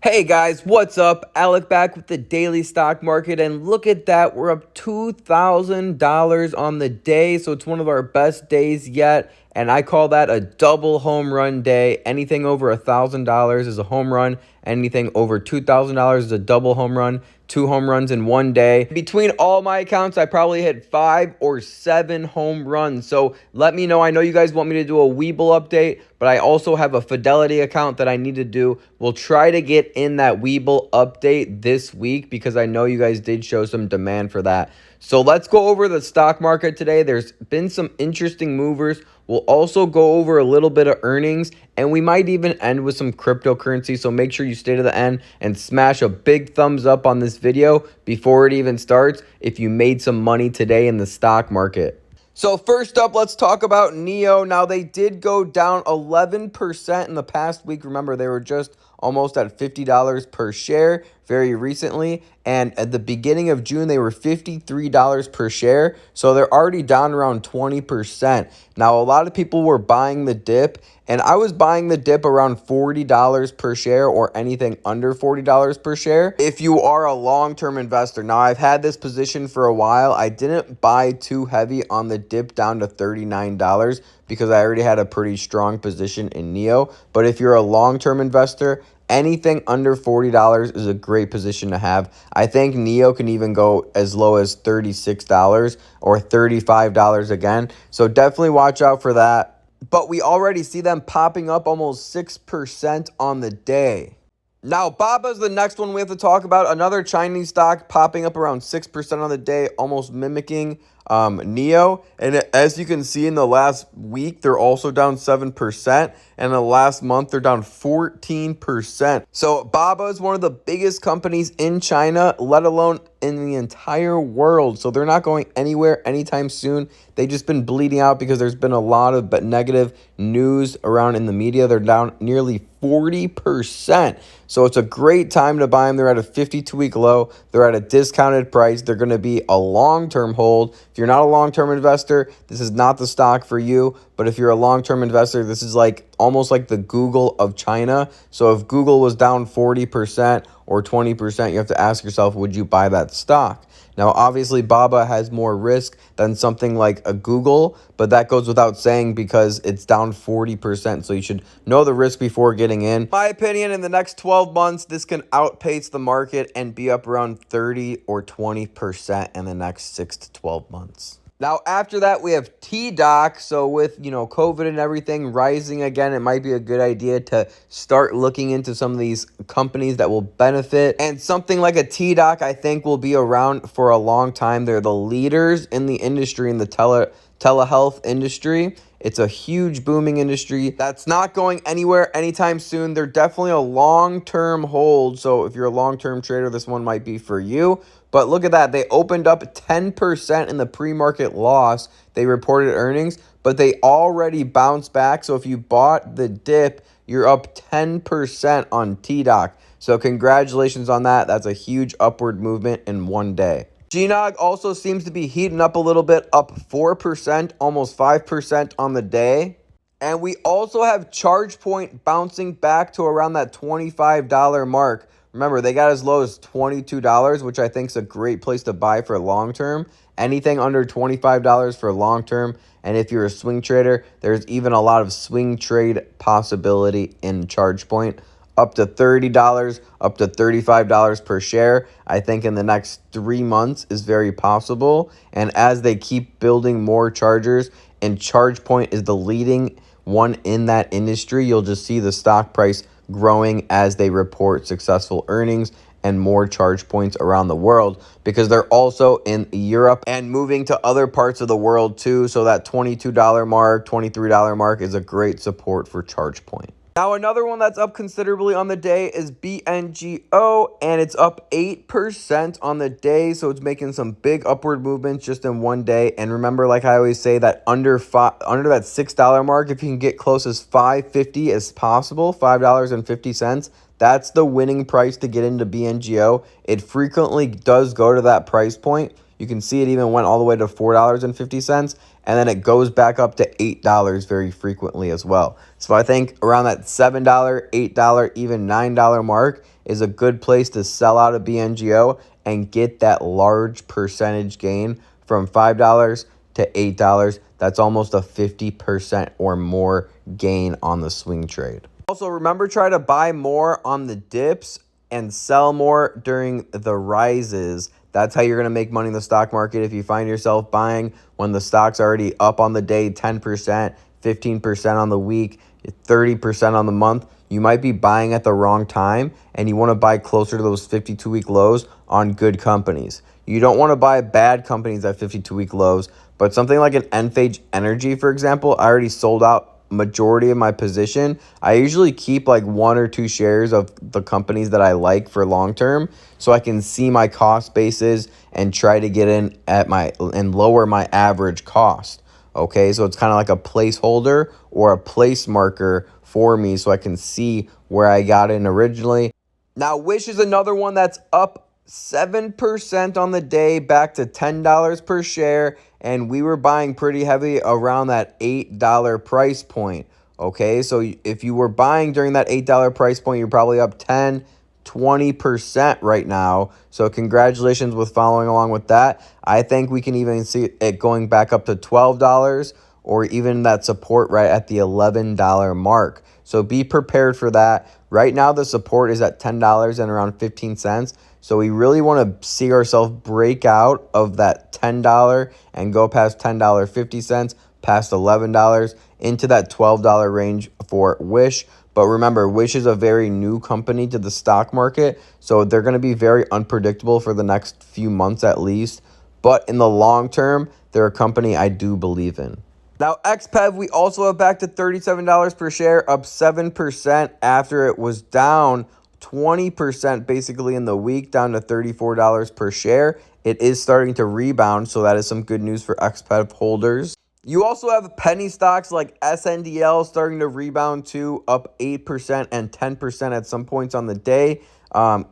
Hey guys, what's up? Alec back with the daily stock market, and look at that. We're up $2,000 on the day, so it's one of our best days yet, and I call that a double home run day. Anything over $1,000 is a home run. Anything over $2,000 is a double home run. 2 home runs in one day. Between all my accounts, I probably hit 5 or 7 home runs. So let me know. I know you guys want me to do a Weeble update, but I also have a Fidelity account that I need to do. We'll try to get in that Weeble update this week because I know you guys did show some demand for that. So let's go over the stock market today. There's been some interesting movers. We'll also go over a little bit of earnings, and we might even end with some cryptocurrency. So make sure you stay to the end and smash a big thumbs up on this video before it even starts if you made some money today in the stock market. So first up, let's talk about NEO. Now, they did go down 11% in the past week. Remember, they were just almost at $50 per share very recently. And at the beginning of June, they were $53 per share. So they're already down around 20%. Now, a lot of people were buying the dip, and I was buying the dip around $40 per share or anything under $40 per share if you are a long-term investor. Now, I've had this position for a while. I didn't buy too heavy on the dip down to $39 because I already had a pretty strong position in NEO. But if you're a long-term investor, anything under $40 is a great position to have. I think NEO can even go as low as $36 or $35 again. So definitely watch out for that. But we already see them popping up almost 6% on the day. Now, BABA is the next one we have to talk about. Another Chinese stock popping up around 6% on the day, almost mimicking NEO. And as you can see in the last week, they're also down 7%. And the last month, they're down 14%. So BABA is one of the biggest companies in China, let alone in the entire world. So they're not going anywhere anytime soon. They've just been bleeding out because there's been a lot of negative news around in the media. They're down nearly 40%. So it's a great time to buy them. They're at a 52-week low. They're at a discounted price. They're going to be a long-term hold. If you're not a long-term investor, this is not the stock for you. But if you're a long-term investor, this is almost like the Google of China. So if Google was down 40% or 20%, you have to ask yourself, would you buy that stock? Now, obviously, BABA has more risk than something like a Google, but that goes without saying because it's down 40%. So you should know the risk before getting in. In my opinion, in the next 12 months, this can outpace the market and be up around 30 or 20% in the next 6 to 12 months. Now, after that, we have TDOC. So with, COVID and everything rising again, it might be a good idea to start looking into some of these companies that will benefit. And something like a TDOC, I think, will be around for a long time. They're the leaders in the industry, in the telehealth industry. It's a huge booming industry that's not going anywhere anytime soon. They're definitely a long-term hold. So if you're a long-term trader, this one might be for you. But look at that. They opened up 10% in the pre-market loss. They reported earnings, but they already bounced back. So if you bought the dip, you're up 10% on TDOC. So congratulations on that. That's a huge upward movement in one day. GNOG also seems to be heating up a little bit, up 4%, almost 5% on the day. And we also have ChargePoint bouncing back to around that $25 mark. Remember, they got as low as $22, which I think is a great place to buy for long term. Anything under $25 for long term. And if you're a swing trader, there's even a lot of swing trade possibility in ChargePoint. Up to $30, up to $35 per share. I think in the next 3 months is very possible. And as they keep building more chargers, and ChargePoint is the leading one in that industry, you'll just see the stock price growing as they report successful earnings and more charge points around the world, because they're also in Europe and moving to other parts of the world too. So that $22 mark, $23 mark is a great support for ChargePoint. Now, another one that's up considerably on the day is BNGO, and it's up 8% on the day. So it's making some big upward movements just in one day. And remember, like I always say, that under that $6 mark, if you can get close as $5.50 as possible, $5.50, that's the winning price to get into BNGO. It frequently does go to that price point. You can see it even went all the way to $4.50, and then it goes back up to $8 very frequently as well. So I think around that $7, $8, even $9 mark is a good place to sell out of BNGO and get that large percentage gain from $5 to $8. That's almost a 50% or more gain on the swing trade. Also, remember, try to buy more on the dips and sell more during the rises. That's how you're going to make money in the stock market. If you find yourself buying when the stock's already up on the day 10%, 15% on the week, 30% on the month, you might be buying at the wrong time, and you want to buy closer to those 52-week lows on good companies. You don't want to buy bad companies at 52-week lows, but something like an Enphase Energy, for example, I already sold out majority of my position. I usually keep like 1 or 2 shares of the companies that I like for long term, so I can see my cost basis and try to get in at my and lower my average cost. Okay, so it's kind of like a placeholder or a place marker for me, so I can see where I got in originally. Now, Wish is another one that's up 7% on the day, back to $10 per share, and we were buying pretty heavy around that $8 price point. Okay, so if you were buying during that $8 price point, you're probably up 10-20% right now. So congratulations with following along with that. I think we can even see it going back up to $12 or even that support right at the $11 mark. So be prepared for that. Right now, the support is at $10 and around 15 cents. So we really want to see ourselves break out of that $10 and go past $10.50, past $11, into that $12 range for Wish. But remember, Wish is a very new company to the stock market, so they're going to be very unpredictable for the next few months at least. But in the long term, they're a company I do believe in. Now, XPEV, we also have back to $37 per share, up 7% after it was down 20% basically in the week, down to $34 per share. It is starting to rebound, so that is some good news for XPEV holders. You also have penny stocks like SNDL starting to rebound too, up 8% and 10% at some points on the day.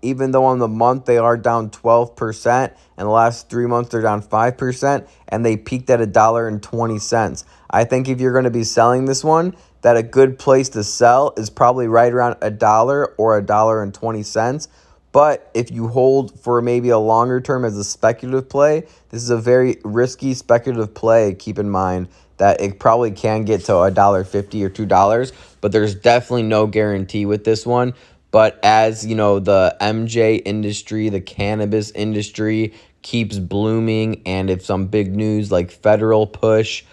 Even though on the month they are down 12%, and the last 3 months they're down 5%, and they peaked at $1.20. I think if you're going to be selling this one, that a good place to sell is probably right around $1 or $1.20. But if you hold for maybe a longer term as a speculative play, this is a very risky speculative play. Keep in mind that it probably can get to $1.50 or $2, but there's definitely no guarantee with this one. But as you know, the MJ industry, the cannabis industry keeps blooming, and if some big news like federal push,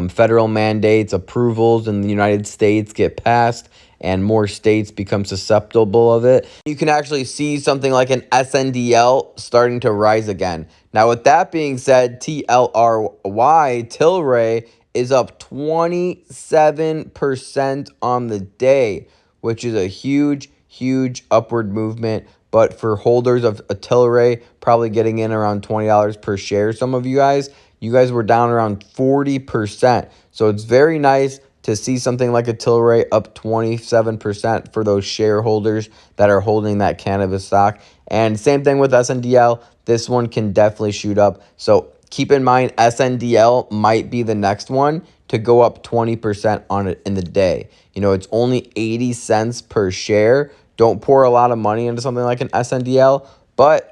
federal mandates, approvals in the United States get passed, and more states become susceptible of it, you can actually see something like an SNDL starting to rise again. Now, with that being said, TLRY is up 27% on the day, which is a huge upward movement. But for holders of a TLRY, probably getting in around $20 per share. Some of you guys were down around 40%. So it's very nice to see something like a TLRY up 27% for those shareholders that are holding that cannabis stock. And same thing with SNDL. This one can definitely shoot up. So keep in mind, SNDL might be the next one to go up 20% on it in the day. You know, it's only 80 cents per share. Don't pour a lot of money into something like an SNDL, but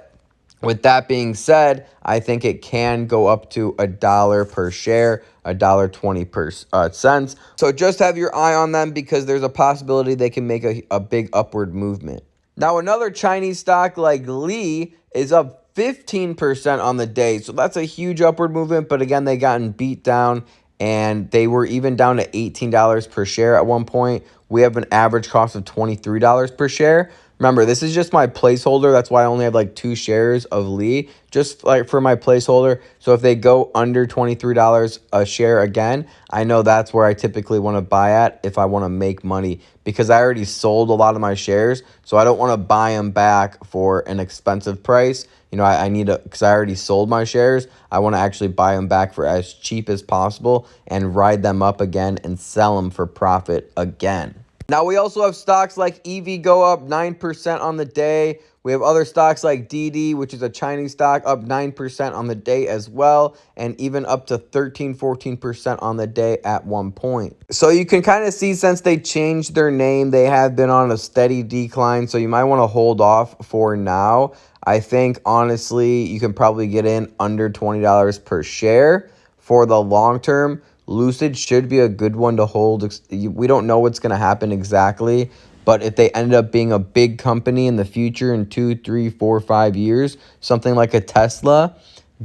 with that being said, I think it can go up to $1 per share, $1.20. So just have your eye on them, because there's a possibility they can make a big upward movement. Now, another Chinese stock like Lee is up 15% on the day. So that's a huge upward movement. But again, they gotten beat down, and they were even down to $18 per share at one point. We have an average cost of $23 per share. Remember, this is just my placeholder. That's why I only have like 2 shares of Lee, just like for my placeholder. So if they go under $23 a share again, I know that's where I typically want to buy at if I want to make money, because I already sold a lot of my shares. So I don't want to buy them back for an expensive price. You know, I need to, because I already sold my shares. I want to actually buy them back for as cheap as possible and ride them up again and sell them for profit again. Now, we also have stocks like EV up 9% on the day. We have other stocks like DD, which is a Chinese stock, up 9% on the day as well, and even up to 13-14% on the day at one point. So you can kind of see, since they changed their name, they have been on a steady decline, so you might want to hold off for now. I think, honestly, you can probably get in under $20 per share for the long term. Lucid should be a good one to hold. We don't know what's going to happen exactly, but if they ended up being a big company in the future in 2, 3, 4, 5 years, something like a Tesla,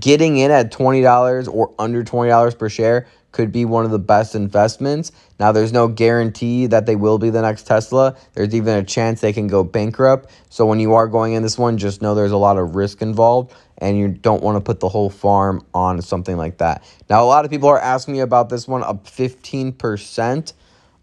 getting in at $20 or under $20 per share could be one of the best investments. Now, there's no guarantee that they will be the next Tesla. There's even a chance they can go bankrupt. So when you are going in this one, just know there's a lot of risk involved, and you don't want to put the whole farm on something like that. Now, a lot of people are asking me about this one, up 15%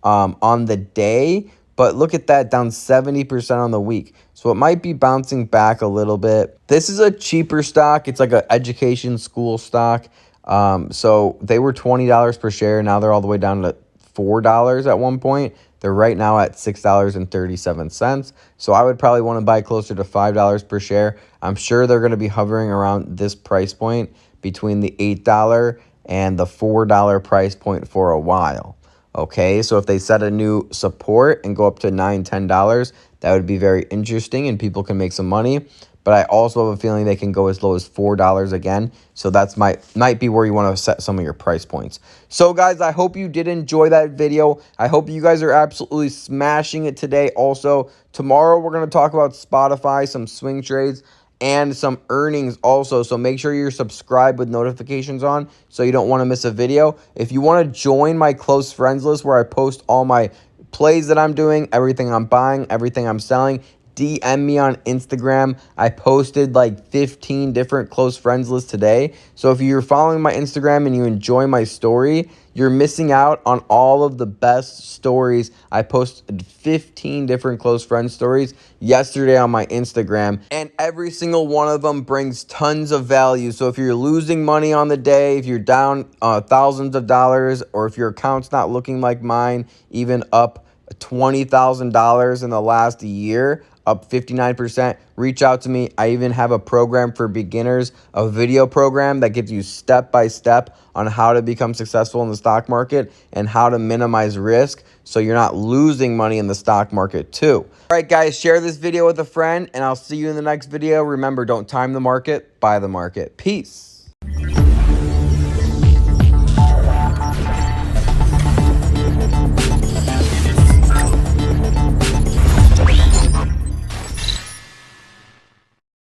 on the day. But look at that, down 70% on the week. So it might be bouncing back a little bit. This is a cheaper stock. It's like an education school stock. So they were $20 per share. Now they're all the way down to $4 at one point. They're right now at $6.37. So I would probably want to buy closer to $5 per share. I'm sure they're going to be hovering around this price point, between the $8 and the $4 price point, for a while. Okay, so if they set a new support and go up to $9, $10, that would be very interesting and people can make some money. But I also have a feeling they can go as low as $4 again. So that's might be where you want to set some of your price points. So guys, I hope you did enjoy that video. I hope you guys are absolutely smashing it today. Also, tomorrow we're going to talk about Spotify, some swing trades, and some earnings also. So make sure you're subscribed with notifications on so you don't want to miss a video. If you want to join my close friends list where I post all my plays that I'm doing, everything I'm buying, everything I'm selling, DM me on Instagram. I posted like 15 different close friends lists today. So if you're following my Instagram and you enjoy my story, you're missing out on all of the best stories. I posted 15 different close friend stories yesterday on my Instagram, and every single one of them brings tons of value. So if you're losing money on the day, if you're down thousands of dollars, or if your account's not looking like mine, even up $20,000 in the last year, up 59%, reach out to me. I even have a program for beginners, a video program that gives you step by step on how to become successful in the stock market and how to minimize risk so you're not losing money in the stock market too. All right, guys, share this video with a friend, and I'll see you in the next video. Remember, don't time the market, buy the market. Peace.